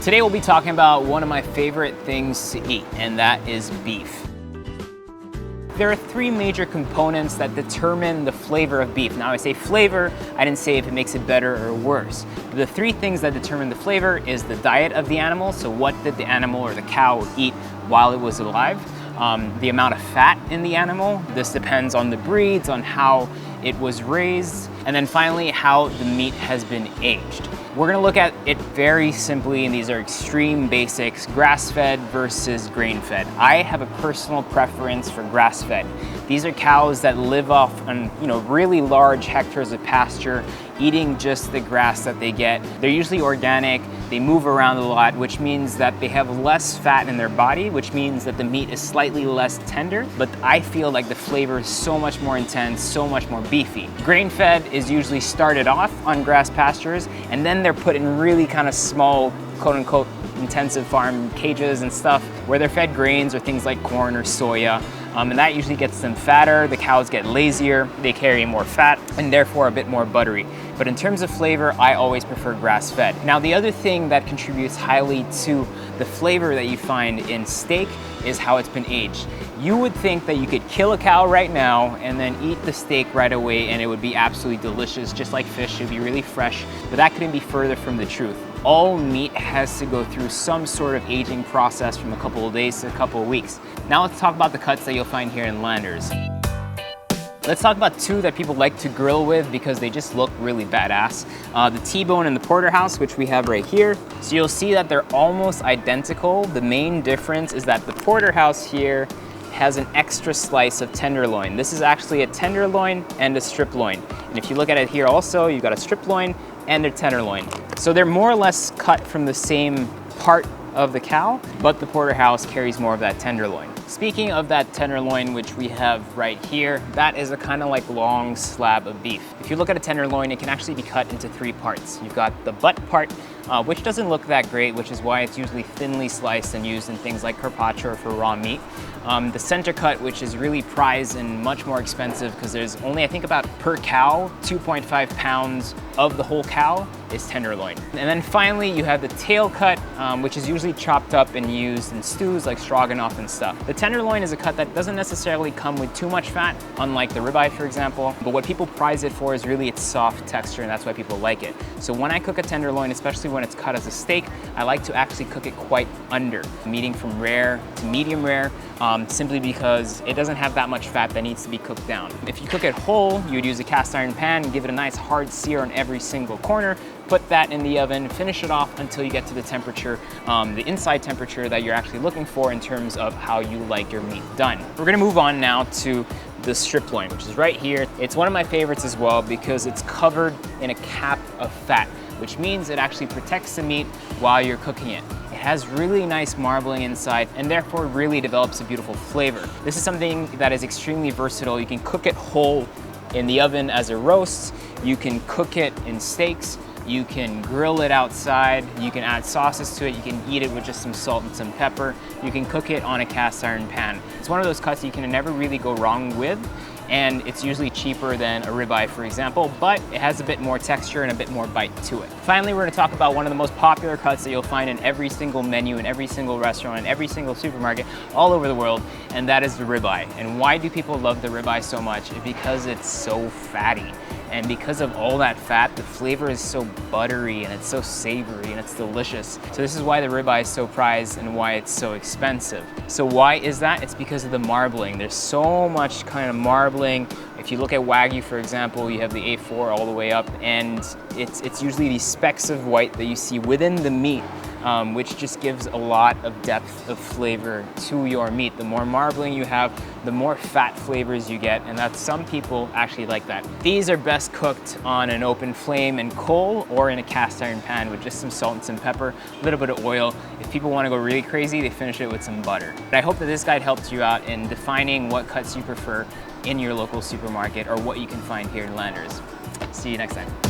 Today we'll be talking about one of my favorite things to eat, and that is beef. There are three major components that determine the flavor of beef. Now I say flavor, I didn't say if it makes it better or worse. The three things that determine the flavor is the diet of the animal, so what did the animal or the cow eat while it was alive, the amount of fat in the animal, this depends on the breeds, on how it was raised, and then finally how the meat has been aged. We're gonna look at it very simply, and these are extreme basics, grass-fed versus grain-fed. I have a personal preference for grass-fed. These are cows that live off on really large hectares of pasture, eating just the grass that they get. They're usually organic, they move around a lot, which means that they have less fat in their body, which means that the meat is slightly less tender, but I feel like the flavor is so much more intense, so much more beefy. Grain-fed is usually started off on grass pastures, and then they're put in really kind of small, quote-unquote, intensive farm cages and stuff where they're fed grains or things like corn or soya. And that usually gets them fatter, the cows get lazier, they carry more fat, and therefore a bit more buttery. But in terms of flavor, I always prefer grass-fed. Now, the other thing that contributes highly to the flavor that you find in steak is how it's been aged. You would think that you could kill a cow right now and then eat the steak right away and it would be absolutely delicious, just like fish, it would be really fresh, but that couldn't be further from the truth. All meat has to go through some sort of aging process from a couple of days to a couple of weeks. Now let's talk about the cuts that you'll find here in Landers. Let's talk about two that people like to grill with because they just look really badass. The T-bone and the porterhouse, which we have right here. So you'll see that they're almost identical. The main difference is that the porterhouse here has an extra slice of tenderloin. This is actually a tenderloin and a strip loin. And if you look at it here also, you've got a strip loin and a tenderloin. So they're more or less cut from the same part of the cow, but the porterhouse carries more of that tenderloin. Speaking of that tenderloin, which we have right here, that is a kind of like long slab of beef. If you look at a tenderloin, it can actually be cut into three parts. You've got the butt part, which doesn't look that great, which is why it's usually thinly sliced and used in things like carpaccio or for raw meat. The center cut, which is really prized and much more expensive because there's only, I think about per cow, 2.5 pounds of the whole cow is tenderloin. And then finally, you have the tail cut, which is usually chopped up and used in stews like stroganoff and stuff. The tenderloin is a cut that doesn't necessarily come with too much fat, unlike the ribeye, for example, but what people prize it for is really its soft texture, and that's why people like it. So when I cook a tenderloin, especially when it's cut as a steak, I like to actually cook it quite under, meaning from rare to medium rare, simply because it doesn't have that much fat that needs to be cooked down. If you cook it whole, you would use a cast iron pan and give it a nice hard sear on every single corner, put that in the oven, finish it off until you get to the temperature, the inside temperature that you're actually looking for in terms of how you like your meat done. We're gonna move on now to the strip loin, which is right here. It's one of my favorites as well because it's covered in a cap of fat, which means it actually protects the meat while you're cooking it. It has really nice marbling inside and therefore really develops a beautiful flavor. This is something that is extremely versatile. You can cook it whole in the oven as a roast, you can cook it in steaks, you can grill it outside, you can add sauces to it, you can eat it with just some salt and some pepper, you can cook it on a cast iron pan. It's one of those cuts you can never really go wrong with, and it's usually cheaper than a ribeye, for example, but it has a bit more texture and a bit more bite to it. Finally, we're gonna talk about one of the most popular cuts that you'll find in every single menu, in every single restaurant, in every single supermarket, all over the world, and that is the ribeye. And why do people love the ribeye so much? Because it's so fatty. And because of all that fat, the flavor is so buttery and it's so savory and it's delicious. So this is why the ribeye is so prized and why it's so expensive. So why is that? It's because of the marbling. There's so much kind of marbling. If you look at Wagyu, for example, you have the A4 all the way up, and it's usually these specks of white that you see within the meat, which just gives a lot of depth of flavor to your meat. The more marbling you have, the more fat flavors you get, and that's, some people actually like that. These are best cooked on an open flame in coal or in a cast iron pan with just some salt and some pepper, a little bit of oil. If people want to go really crazy, they finish it with some butter. But I hope that this guide helped you out in defining what cuts you prefer in your local supermarket or what you can find here in Landers. See you next time.